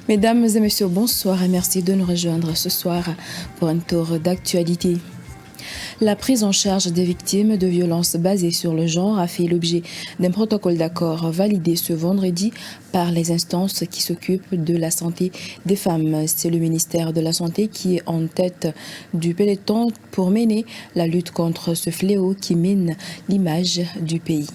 Mesdames et messieurs, bonsoir et merci de nous rejoindre ce soir pour un tour d'actualité. La prise en charge des victimes de violences basées sur le genre a fait l'objet d'un protocole d'accord validé ce vendredi par les instances qui s'occupent de la santé des femmes. C'est le ministère de la Santé qui est en tête du peloton pour mener la lutte contre ce fléau qui mine l'image du pays.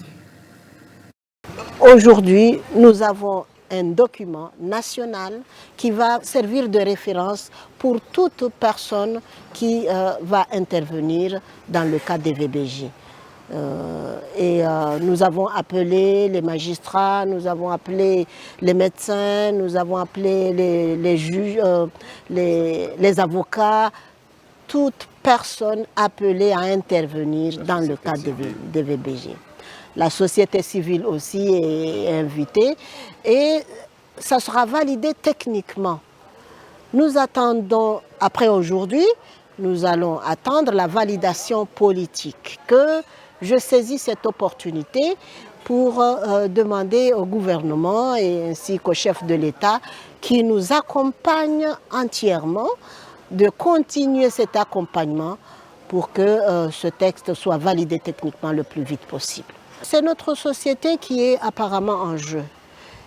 Aujourd'hui, nous avons un document national qui va servir de référence pour toute personne qui va intervenir dans le cas des VBJ. Nous avons appelé les magistrats, nous avons appelé les médecins, nous avons appelé les juges, les avocats, toute personne appelée à intervenir dans le cas des VBJ. La société civile aussi est invitée et ça sera validé techniquement. Nous attendons, après aujourd'hui, nous allons attendre la validation politique. Que je saisis cette opportunité pour demander au gouvernement et ainsi qu'au chef de l'État qui nous accompagne entièrement de continuer cet accompagnement pour que ce texte soit validé techniquement le plus vite possible. C'est notre société qui est apparemment en jeu.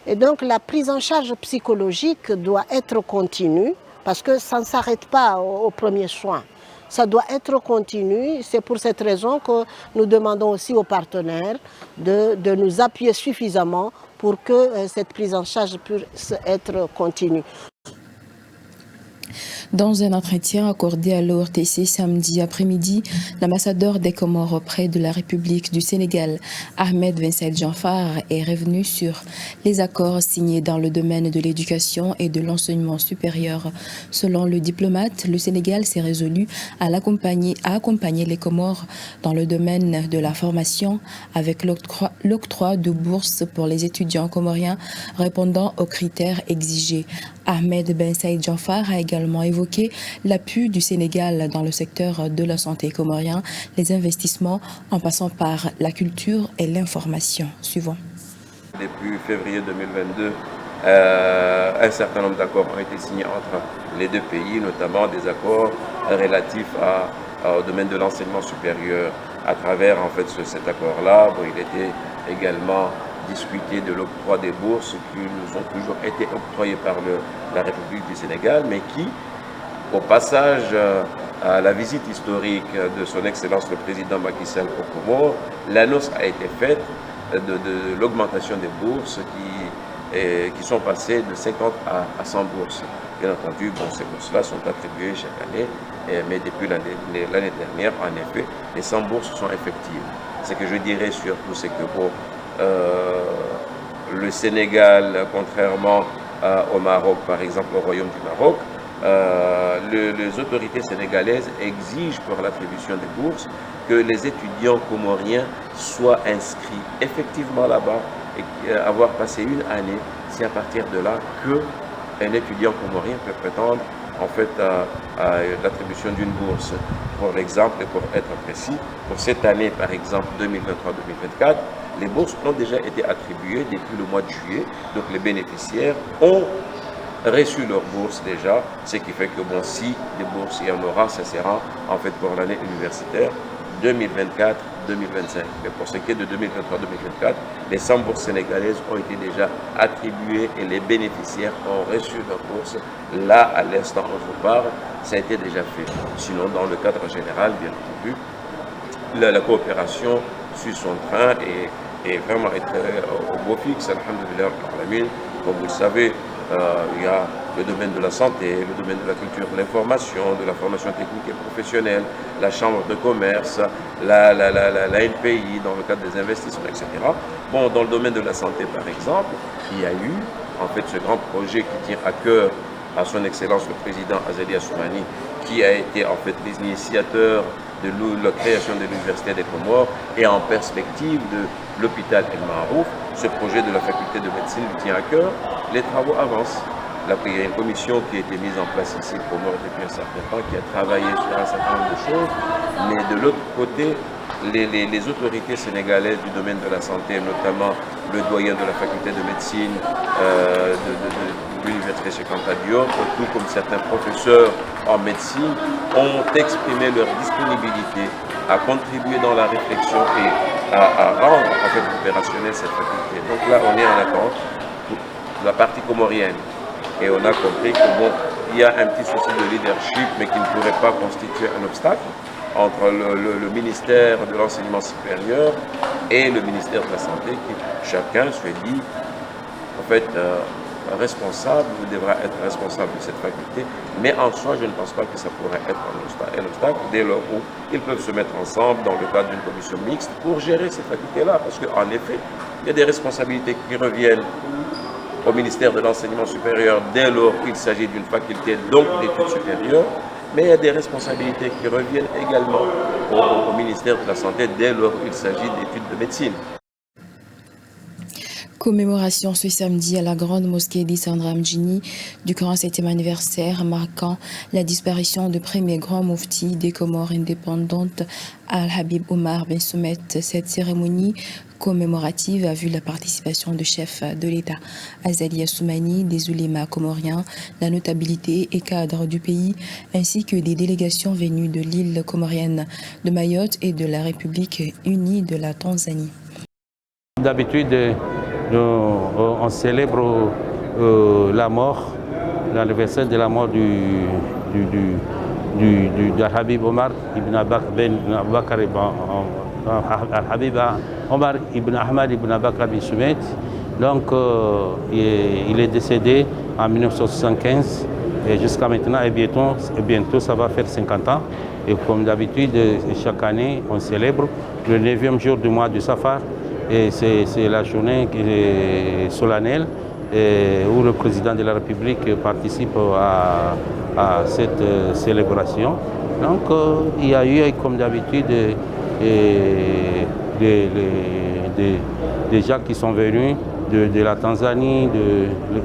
Et donc la prise en charge psychologique doit être continue parce que ça ne s'arrête pas aux premiers soins. Ça doit être continu. C'est pour cette raison que nous demandons aussi aux partenaires de nous appuyer suffisamment pour que cette prise en charge puisse être continue. Dans un entretien accordé à l'ORTC samedi après-midi, l'ambassadeur des Comores auprès de la République du Sénégal, Ahmed Ben Saïd Janfar, est revenu sur les accords signés dans le domaine de l'éducation et de l'enseignement supérieur. Selon le diplomate, le Sénégal s'est résolu à accompagner les Comores dans le domaine de la formation avec l'octroi de bourses pour les étudiants comoriens répondant aux critères exigés. Ahmed Ben Saïd Janfar a également évoqué l'appui du Sénégal dans le secteur de la santé comorien, les investissements en passant par la culture et l'information. Suivant. Depuis février 2022, un certain nombre d'accords ont été signés entre les deux pays, notamment des accords relatifs au domaine de l'enseignement supérieur. À travers cet accord-là, il était également discuter de l'octroi des bourses qui nous ont toujours été octroyées par la République du Sénégal, mais qui, au passage à la visite historique de son Excellence le Président Macky Sall au Comores, l'annonce a été faite de l'augmentation des bourses qui sont passées de 50 à 100 bourses. Bien entendu, ces bourses-là sont attribuées chaque année, mais depuis l'année dernière, en effet, les 100 bourses sont effectives. Ce que je dirais surtout, c'est que le Sénégal, contrairement au Maroc, par exemple au Royaume du Maroc, les autorités sénégalaises exigent pour l'attribution des bourses que les étudiants comoriens soient inscrits effectivement là-bas et avoir passé une année. C'est à partir de là qu'un étudiant comorien peut prétendre à l'attribution d'une bourse. Pour l'exemple, et pour être précis, pour cette année, par exemple 2023-2024, les bourses ont déjà été attribuées depuis le mois de juillet. Donc les bénéficiaires ont reçu leurs bourses déjà, ce qui fait que si des bourses il y en aura, ça sera pour l'année universitaire 2024-2025. Mais pour ce qui est de 2023-2024, les 100 bourses sénégalaises ont été déjà attribuées et les bénéficiaires ont reçu leurs bourses. Là, à l'instant où je vous parle, ça a été déjà fait. Sinon, dans le cadre général, bien entendu, la coopération suit son train et vraiment est au beau fixe, alhamdoulilah, comme vous le savez. Il y a le domaine de la santé, le domaine de la culture, de l'information, de la formation technique et professionnelle, la chambre de commerce, la NPI dans le cadre des investissements, etc. Dans le domaine de la santé, par exemple, il y a eu ce grand projet qui tient à cœur à son Excellence le Président Azali Assoumani, qui a été l'initiateur de la création de l'Université des Comores et en perspective de l'hôpital El Marouf. Ce projet de la faculté de médecine lui tient à cœur. Les travaux avancent. Il y a une commission qui a été mise en place ici au Comores depuis un certain temps, qui a travaillé sur un certain nombre de choses. Mais de l'autre côté, les autorités sénégalaises du domaine de la santé, notamment le doyen de la faculté de médecine de l'université Cheikh Anta Diop, tout comme certains professeurs en médecine, ont exprimé leur disponibilité à contribuer dans la réflexion et à rendre en fait opérationnelle cette faculté. Donc là, on est en attente pour la partie comorienne. Et on a compris que bon, il y a un petit souci de leadership, mais qui ne pourrait pas constituer un obstacle entre le ministère de l'enseignement supérieur et le ministère de la Santé, qui chacun se dit en fait responsable ou devra être responsable de cette faculté. Mais en soi, je ne pense pas que ça pourrait être un obstacle dès lors où ils peuvent se mettre ensemble dans le cadre d'une commission mixte pour gérer ces facultés-là. Parce qu'en effet, il y a des responsabilités qui reviennent au ministère de l'enseignement supérieur dès lors qu'il s'agit d'une faculté donc d'études supérieures, mais il y a des responsabilités qui reviennent également au ministère de la Santé dès lors qu'il s'agit d'études de médecine. Commémoration ce samedi à la grande mosquée d'Issandra Mdjini du 47e anniversaire marquant la disparition du premier grand moufti des Comores indépendantes, Al-Habib Omar Ben Soumet. Cette cérémonie commémorative a vu la participation de chefs de l'État, Azali Assoumani, des oulémas comoriens, la notabilité et cadres du pays, ainsi que des délégations venues de l'île comorienne de Mayotte et de la République unie de la Tanzanie. D'habitude, on célèbre la mort, l'anniversaire de la mort d'Al-Habib Omar ibn Abakar Al-Habib Omar ibn Ahmad ibn Abakar bin Soumet. Donc, il est décédé en 1975 et jusqu'à maintenant, et bientôt ça va faire 50 ans. Et comme d'habitude, chaque année, on célèbre le 9e jour du mois de Safar. Et c'est la journée solennelle où le président de la République participe à cette célébration. Donc il y a eu, comme d'habitude, des gens qui sont venus de la Tanzanie,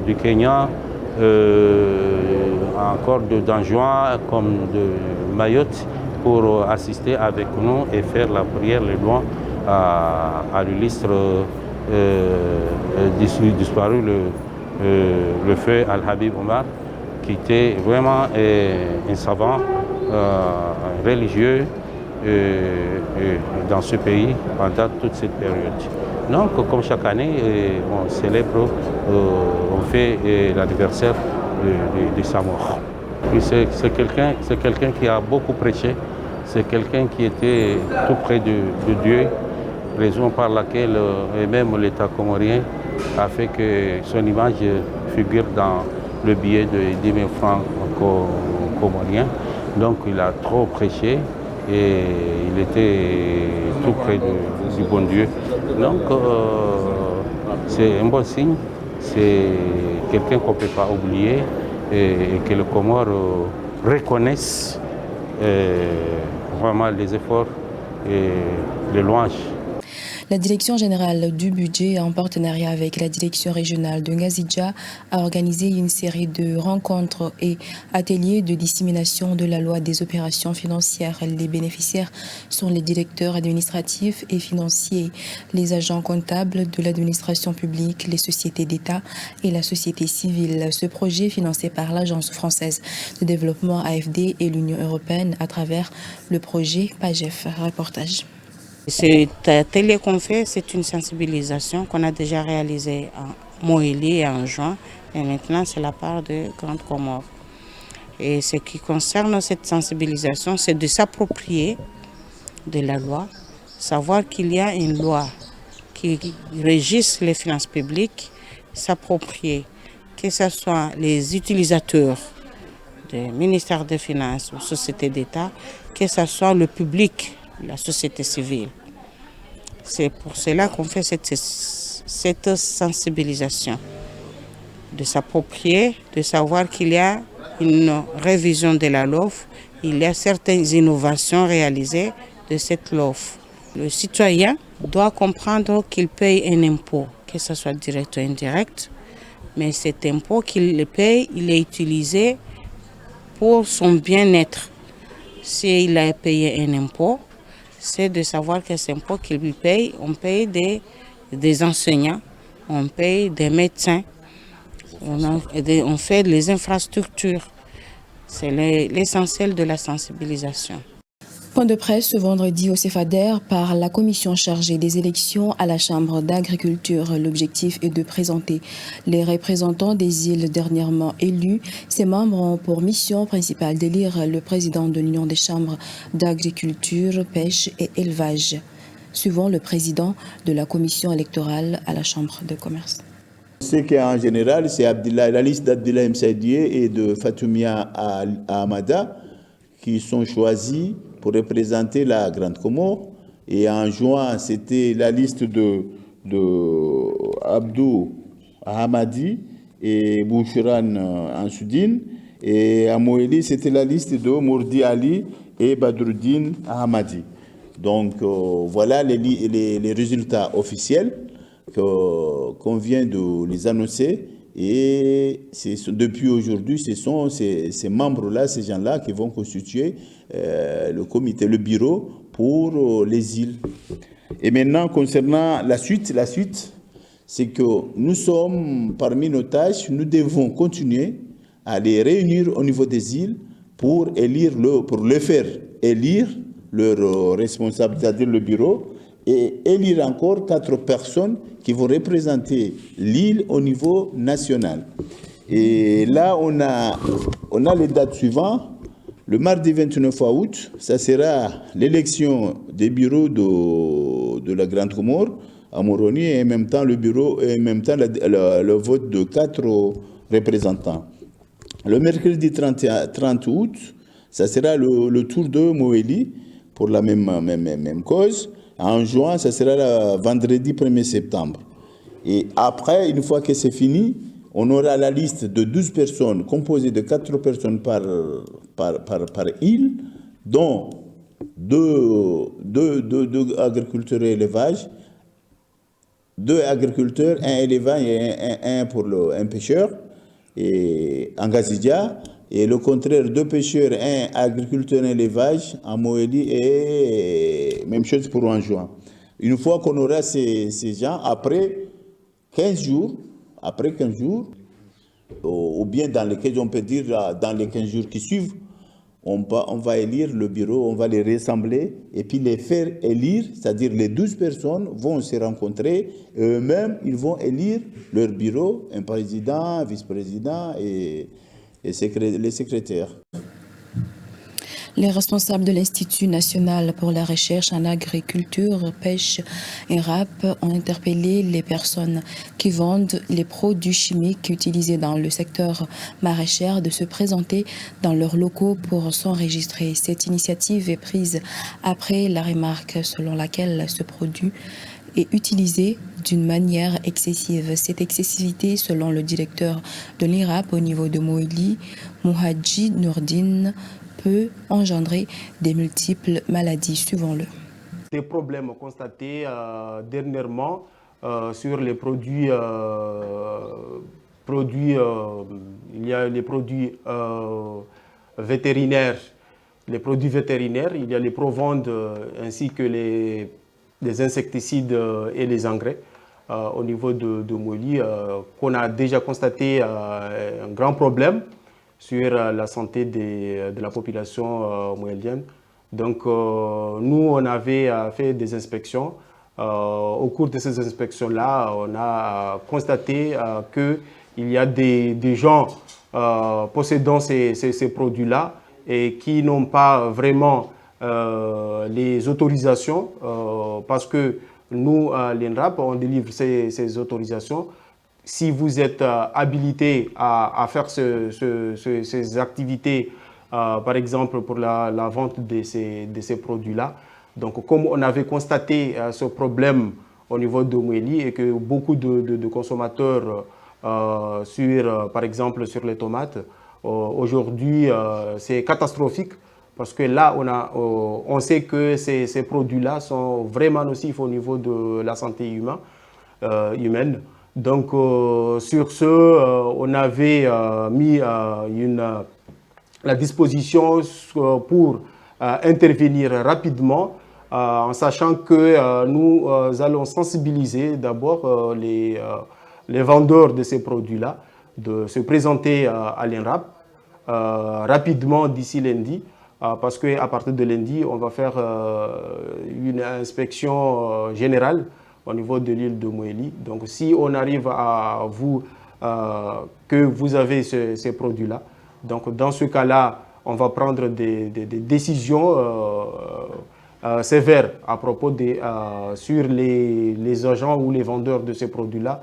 du Kenya, encore d'Anjouan, comme de Mayotte, pour assister avec nous et faire la prière, le loin à l'illustre disparu, le feu Al-Habib Omar, qui était vraiment un savant religieux dans ce pays pendant toute cette période. Donc, comme chaque année, on célèbre, on fait l'anniversaire de sa mort. C'est quelqu'un qui a beaucoup prêché, c'est quelqu'un qui était tout près de Dieu, raison par laquelle même l'État comorien a fait que son image figure dans le billet de 10 000 francs comoriens. Donc il a trop prêché et il était tout près du bon Dieu. Donc c'est un bon signe, c'est quelqu'un qu'on ne peut pas oublier et que les Comores reconnaissent vraiment les efforts et les louanges. La Direction générale du budget, en partenariat avec la Direction régionale de Ngazidja, a organisé une série de rencontres et ateliers de dissémination de la loi des opérations financières. Les bénéficiaires sont les directeurs administratifs et financiers, les agents comptables de l'administration publique, les sociétés d'État et la société civile. Ce projet, financé par l'Agence française de développement AFD et l'Union européenne à travers le projet PAGEF. Reportage. Cet atelier qu'on fait, c'est une sensibilisation qu'on a déjà réalisée en Moélie et en juin. Et maintenant, c'est la part de Grande Comore. Et ce qui concerne cette sensibilisation, c'est de s'approprier de la loi, savoir qu'il y a une loi qui régisse les finances publiques, s'approprier, que ce soit les utilisateurs du ministère des Finances ou sociétés d'État, que ce soit le public, la société civile. C'est pour cela qu'on fait cette sensibilisation, de s'approprier, de savoir qu'il y a une révision de la LOF, il y a certaines innovations réalisées de cette LOF. Le citoyen doit comprendre qu'il paye un impôt, que ce soit direct ou indirect, mais cet impôt qu'il paye, il est utilisé pour son bien-être. S'il a payé un impôt, c'est de savoir que ces impôts qu'ils payent, on paye des enseignants, on paye des médecins, on fait les infrastructures. C'est l'essentiel de la sensibilisation. Point de presse ce vendredi au CEFADER par la commission chargée des élections à la Chambre d'agriculture. L'objectif est de présenter les représentants des îles dernièrement élus. Ces membres ont pour mission principale d'élire le président de l'Union des chambres d'agriculture, pêche et élevage, suivant le président de la commission électorale à la Chambre de commerce. Ce qui est en général, c'est la liste d'Abdullah Msaïdié et de Fatoumia Ahmada qui sont choisis pour représenter la Grande Comore. Et en juin, c'était la liste de Abdou Ahmadi et Bouchran Ansoudine. Et à Moéli, c'était la liste de Mourdi Ali et Badruddin Ahmadi. Donc voilà les résultats officiels qu'on vient de les annoncer. Et depuis aujourd'hui, ce sont ces membres-là, ces gens-là qui vont constituer le comité, le bureau pour les îles. Et maintenant, concernant la suite, c'est que nous sommes parmi nos tâches, nous devons continuer à les réunir au niveau des îles pour les faire élire leur responsable, c'est-à-dire le bureau, et élire encore 4 personnes qui vont représenter l'île au niveau national. Et là, on a les dates suivantes. Le mardi 29 août, ça sera l'élection des bureaux de la Grande Comore à Moroni et en même temps le vote de 4 représentants. Le mercredi 30 août, ça sera le tour de Moéli pour la même cause. En juin, ça sera le vendredi 1er septembre. Et après, une fois que c'est fini, on aura la liste de 12 personnes composée de 4 personnes par île, dont 2 agriculteurs et élevage, 2 agriculteurs, 1 élevant et un pêcheur, et en Gazidia. Et le contraire, 2 pêcheurs, 1 agriculteur et élevage en Moéli et même chose pour en juin. Une fois qu'on aura ces gens, après 15 jours, ou bien dans lesquels on peut dire dans les 15 jours qui suivent, on va élire le bureau, on va les rassembler et puis les faire élire, c'est-à-dire les 12 personnes vont se rencontrer et eux-mêmes, ils vont élire leur bureau, un président, un vice-président et les secrétaires. Les responsables de l'Institut national pour la recherche en agriculture, pêche et RAP ont interpellé les personnes qui vendent les produits chimiques utilisés dans le secteur maraîcher de se présenter dans leurs locaux pour s'enregistrer. Cette initiative est prise après la remarque selon laquelle ce produit est utilisé d'une manière excessive. Cette excessivité, selon le directeur de l'IRAP au niveau de Moéli, Mouhadji Nourdine, peut engendrer des multiples maladies, suivant-le. Des problèmes constatés dernièrement sur les produits, il y a les produits vétérinaires, il y a les provandes ainsi que les insecticides et les engrais au niveau de Moéli, qu'on a déjà constaté un grand problème sur la santé de la population moélienne. Donc nous, on avait fait des inspections. Au cours de ces inspections-là, on a constaté qu'il y a des gens possédant ces produits-là et qui n'ont pas vraiment les autorisations parce que nous, l'INRAP, on délivre ces autorisations. Si vous êtes habilité à faire ces activités, par exemple pour la vente de ces produits-là, donc comme on avait constaté ce problème au niveau de Moéli et que beaucoup de consommateurs, par exemple sur les tomates, aujourd'hui c'est catastrophique parce que là on sait que ces produits-là sont vraiment nocifs au niveau de la santé humaine. Donc, sur ce, on avait mis la disposition pour intervenir rapidement en sachant que nous allons sensibiliser d'abord les vendeurs de ces produits-là de se présenter à l'INRAP rapidement d'ici lundi, parce qu'à partir de lundi, on va faire une inspection générale au niveau de l'île de Moélie. Donc si on arrive à vous que vous avez ces produits-là, donc dans ce cas-là, on va prendre des décisions sévères à propos sur les agents ou les vendeurs de ces produits-là.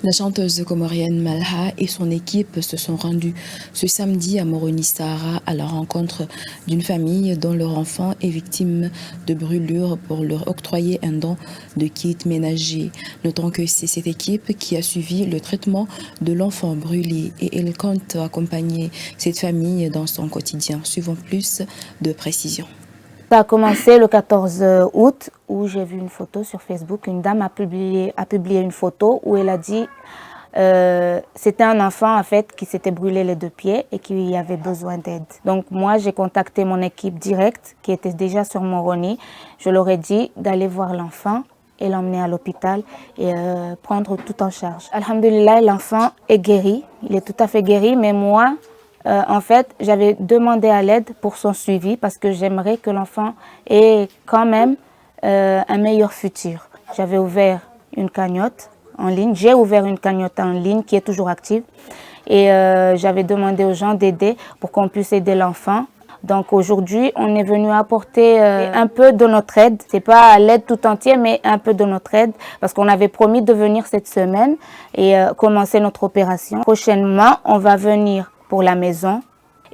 La chanteuse comorienne Malha et son équipe se sont rendus ce samedi à Moroni-Sahara à la rencontre d'une famille dont leur enfant est victime de brûlures pour leur octroyer un don de kit ménager. Notons que c'est cette équipe qui a suivi le traitement de l'enfant brûlé et elle compte accompagner cette famille dans son quotidien. Suivons plus de précisions. Ça a commencé le 14 août où j'ai vu une photo sur Facebook. Une dame a publié une photo où elle a dit c'était un enfant en fait qui s'était brûlé les 2 pieds et qui avait besoin d'aide. Donc moi j'ai contacté mon équipe directe qui était déjà sur Moroni. Je leur ai dit d'aller voir l'enfant et l'emmener à l'hôpital et prendre tout en charge. Alhamdulillah, l'enfant est guéri, il est tout à fait guéri, mais moi en fait, j'avais demandé à l'aide pour son suivi parce que j'aimerais que l'enfant ait quand même un meilleur futur. J'avais ouvert une cagnotte en ligne, j'ai ouvert une cagnotte en ligne qui est toujours active et j'avais demandé aux gens d'aider pour qu'on puisse aider l'enfant. Donc aujourd'hui, on est venu apporter un peu de notre aide. C'est pas l'aide tout entière, mais un peu de notre aide parce qu'on avait promis de venir cette semaine et commencer notre opération. Prochainement, on va venir pour la maison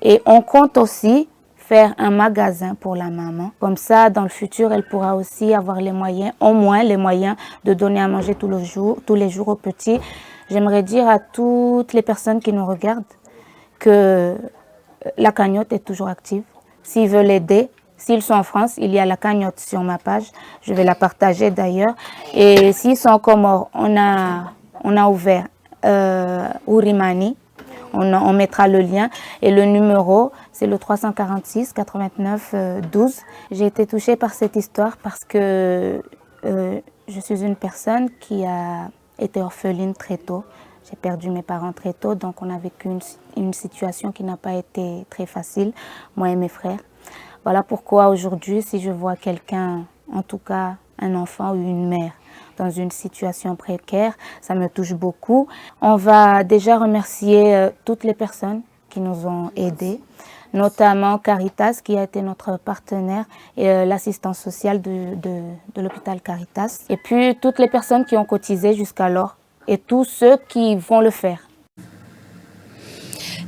et on compte aussi faire un magasin pour la maman. Comme ça, dans le futur, elle pourra aussi avoir les moyens, au moins les moyens de donner à manger tous les jours aux petits. J'aimerais dire à toutes les personnes qui nous regardent que la cagnotte est toujours active. S'ils veulent aider, s'ils sont en France, il y a la cagnotte sur ma page. Je vais la partager d'ailleurs. Et s'ils sont en Comores, on a ouvert Ourimani. On mettra le lien et le numéro, c'est le 346 89 12. J'ai été touchée par cette histoire parce que je suis une personne qui a été orpheline très tôt. J'ai perdu mes parents très tôt, donc on a vécu une situation qui n'a pas été très facile, moi et mes frères. Voilà pourquoi aujourd'hui, si je vois quelqu'un, en tout cas un enfant ou une mère, dans une situation précaire, ça me touche beaucoup. On va déjà remercier toutes les personnes qui nous ont aidés, notamment Caritas qui a été notre partenaire et l'assistance sociale de l'hôpital Caritas. Et puis toutes les personnes qui ont cotisé jusqu'alors et tous ceux qui vont le faire.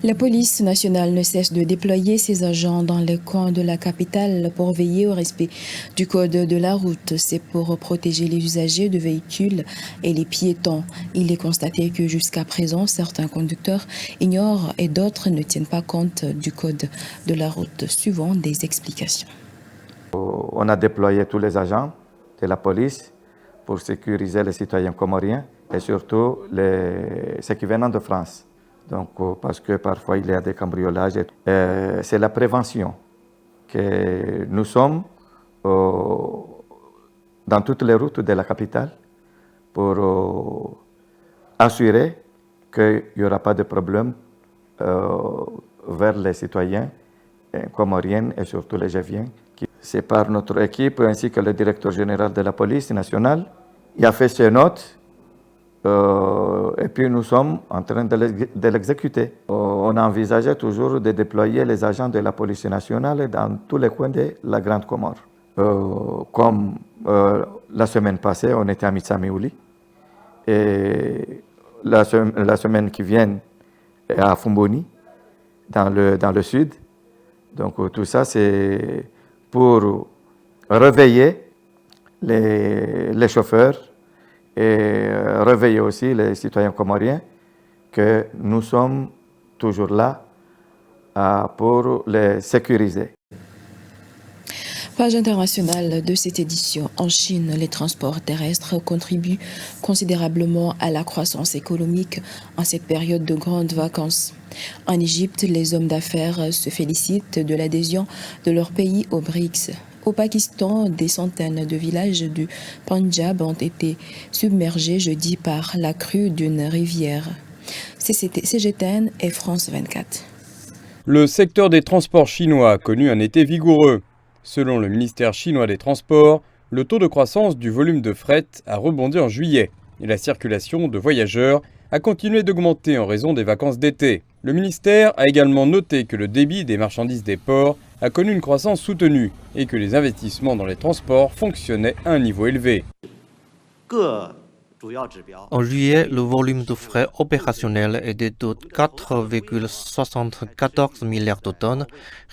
La police nationale ne cesse de déployer ses agents dans les coins de la capitale pour veiller au respect du code de la route. C'est pour protéger les usagers de véhicules et les piétons. Il est constaté que jusqu'à présent, certains conducteurs ignorent et d'autres ne tiennent pas compte du code de la route. Suivant des explications. On a déployé tous les agents de la police pour sécuriser les citoyens comoriens et surtout ceux qui viennent de France. Donc, parce que parfois il y a des cambriolages. C'est la prévention que nous sommes dans toutes les routes de la capitale pour assurer qu'il n'y aura pas de problème vers les citoyens comoriens et surtout les Géviens. C'est par notre équipe ainsi que le directeur général de la police nationale. Il a fait ses notes. Et puis nous sommes en train de l'exécuter. On a envisagé toujours de déployer les agents de la police nationale dans tous les coins de la Grande Comore. Comme la semaine passée, on était à Mitsamiouli. Et la semaine qui vient, à Fumboni, dans le sud. Donc tout ça, c'est pour réveiller les chauffeurs et réveiller aussi les citoyens comoriens que nous sommes toujours là pour les sécuriser. Page internationale de cette édition. En Chine, les transports terrestres contribuent considérablement à la croissance économique en cette période de grandes vacances. En Égypte, les hommes d'affaires se félicitent de l'adhésion de leur pays au BRICS. Au Pakistan, des centaines de villages du Punjab ont été submergés jeudi par la crue d'une rivière. CGTN et France 24. Le secteur des transports chinois a connu un été vigoureux. Selon le ministère chinois des Transports, le taux de croissance du volume de fret a rebondi en juillet et la circulation de voyageurs a continué d'augmenter en raison des vacances d'été. Le ministère a également noté que le débit des marchandises des ports a connu une croissance soutenue et que les investissements dans les transports fonctionnaient à un niveau élevé. En juillet, le volume de fret opérationnel était de 4,74 milliards de tonnes,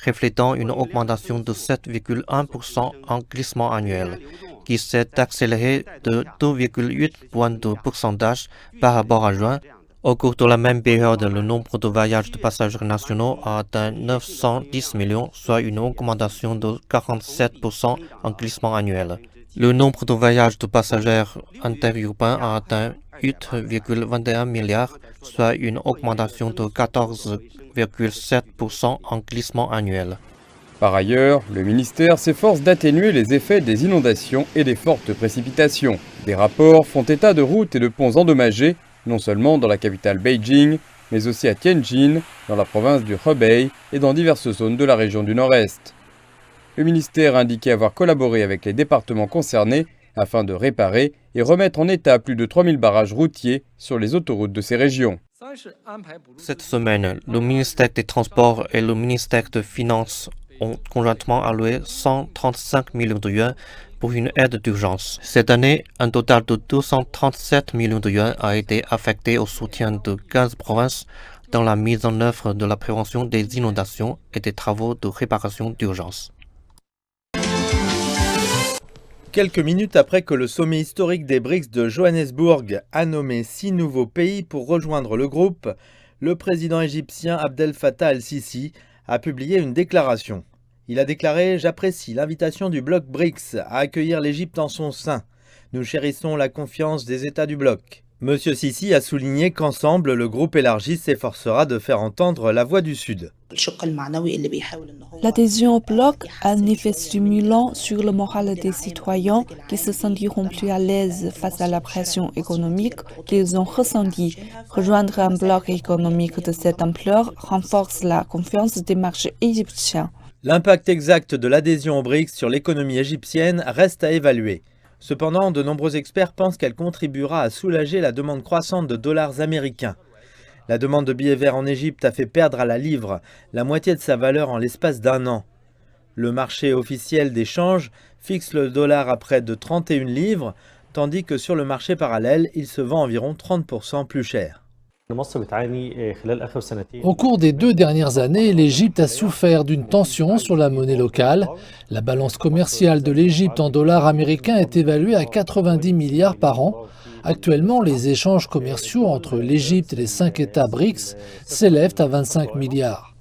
reflétant une augmentation de 7,1% en glissement annuel, qui s'est accéléré de 2,8 points de pourcentage par rapport à juin. Au cours de la même période, le nombre de voyages de passagers nationaux a atteint 910 millions, soit une augmentation de 47% en glissement annuel. Le nombre de voyages de passagers interurbains a atteint 8,21 milliards, soit une augmentation de 14,7% en glissement annuel. Par ailleurs, le ministère s'efforce d'atténuer les effets des inondations et des fortes précipitations. Des rapports font état de routes et de ponts endommagés, non seulement dans la capitale Beijing, mais aussi à Tianjin, dans la province du Hebei et dans diverses zones de la région du Nord-Est. Le ministère a indiqué avoir collaboré avec les départements concernés afin de réparer et remettre en état plus de 3000 barrages routiers sur les autoroutes de ces régions. Cette semaine, le ministère des Transports et le ministère des Finances ont conjointement alloué 135 millions de yuans pour une aide d'urgence. Cette année, un total de 237 millions de yuans a été affecté au soutien de 15 provinces dans la mise en œuvre de la prévention des inondations et des travaux de réparation d'urgence. Quelques minutes après que le sommet historique des BRICS de Johannesburg a nommé 6 nouveaux pays pour rejoindre le groupe, le président égyptien Abdel Fattah el-Sisi a publié une déclaration. Il a déclaré « J'apprécie l'invitation du bloc BRICS à accueillir l'Égypte en son sein. Nous chérissons la confiance des États du bloc. » Monsieur Sisi a souligné qu'ensemble, le groupe élargi s'efforcera de faire entendre la voix du Sud. L'adhésion au bloc a un effet stimulant sur le moral des citoyens qui se sentiront plus à l'aise face à la pression économique qu'ils ont ressentie. Rejoindre un bloc économique de cette ampleur renforce la confiance des marchés égyptiens. L'impact exact de l'adhésion au BRICS sur l'économie égyptienne reste à évaluer. Cependant, de nombreux experts pensent qu'elle contribuera à soulager la demande croissante de dollars américains. La demande de billets verts en Égypte a fait perdre à la livre la moitié de sa valeur en l'espace d'un an. Le marché officiel des changes fixe le dollar à près de 31 livres, tandis que sur le marché parallèle, il se vend environ 30% plus cher. Au cours des 2 dernières années, l'Égypte a souffert d'une tension sur la monnaie locale. La balance commerciale de l'Égypte en dollars américains est évaluée à 90 milliards par an. Actuellement, les échanges commerciaux entre l'Égypte et les 5 États BRICS s'élèvent à 25 milliards.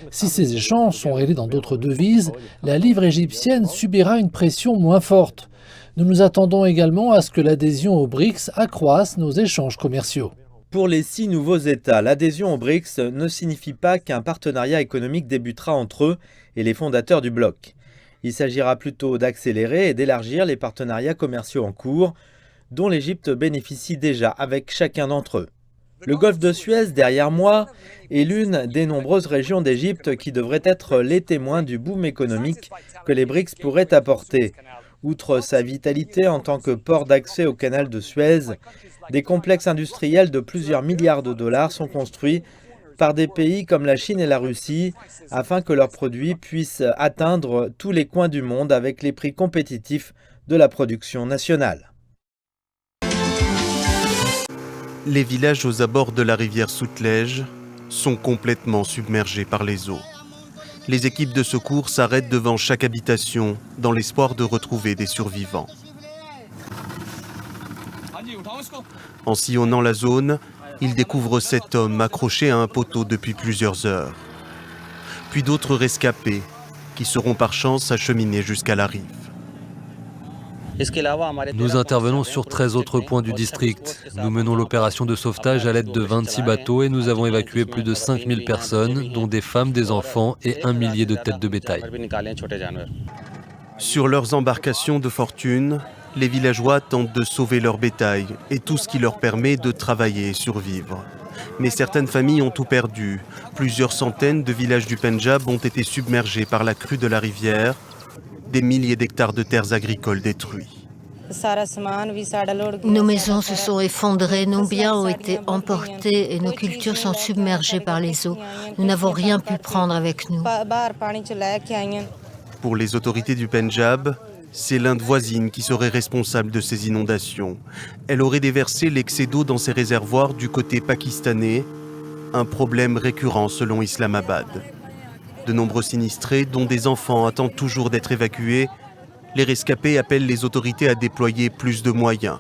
Si ces échanges sont réglés dans d'autres devises, la livre égyptienne subira une pression moins forte. Nous nous attendons également à ce que l'adhésion aux BRICS accroisse nos échanges commerciaux. Pour les 6 nouveaux États, l'adhésion aux BRICS ne signifie pas qu'un partenariat économique débutera entre eux et les fondateurs du bloc. Il s'agira plutôt d'accélérer et d'élargir les partenariats commerciaux en cours, dont l'Égypte bénéficie déjà avec chacun d'entre eux. Le golfe de Suez, derrière moi, est l'une des nombreuses régions d'Égypte qui devraient être les témoins du boom économique que les BRICS pourraient apporter. Outre sa vitalité en tant que port d'accès au canal de Suez, des complexes industriels de plusieurs milliards de dollars sont construits par des pays comme la Chine et la Russie afin que leurs produits puissent atteindre tous les coins du monde avec les prix compétitifs de la production nationale. Les villages aux abords de la rivière Sutlej sont complètement submergés par les eaux. Les équipes de secours s'arrêtent devant chaque habitation dans l'espoir de retrouver des survivants. En sillonnant la zone, ils découvrent 7 hommes accrochés à un poteau depuis plusieurs heures. Puis d'autres rescapés qui seront par chance acheminés jusqu'à la rive. Nous intervenons sur 13 autres points du district. Nous menons l'opération de sauvetage à l'aide de 26 bateaux et nous avons évacué plus de 5000 personnes, dont des femmes, des enfants et 1 millier de têtes de bétail. Sur leurs embarcations de fortune, les villageois tentent de sauver leur bétail et tout ce qui leur permet de travailler et survivre. Mais certaines familles ont tout perdu. Plusieurs centaines de villages du Pendjab ont été submergés par la crue de la rivière. Des milliers d'hectares de terres agricoles détruits. Nos maisons se sont effondrées, nos biens ont été emportés et nos cultures sont submergées par les eaux. Nous n'avons rien pu prendre avec nous. Pour les autorités du Pendjab, c'est l'Inde voisine qui serait responsable de ces inondations. Elle aurait déversé l'excès d'eau dans ses réservoirs du côté pakistanais, un problème récurrent selon Islamabad. De nombreux sinistrés, dont des enfants, attendent toujours d'être évacués. Les rescapés appellent les autorités à déployer plus de moyens.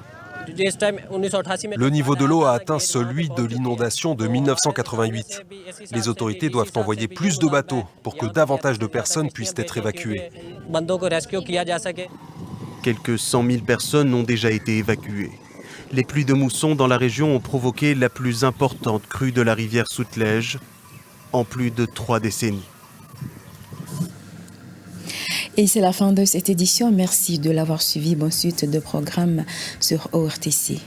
Le niveau de l'eau a atteint celui de l'inondation de 1988. Les autorités doivent envoyer plus de bateaux pour que davantage de personnes puissent être évacuées. Quelques 100 000 personnes ont déjà été évacuées. Les pluies de mousson dans la région ont provoqué la plus importante crue de la rivière Sutlej en plus de 3 décennies. Et c'est la fin de cette édition. Merci de l'avoir suivi. Bonne suite de programme sur ORTC.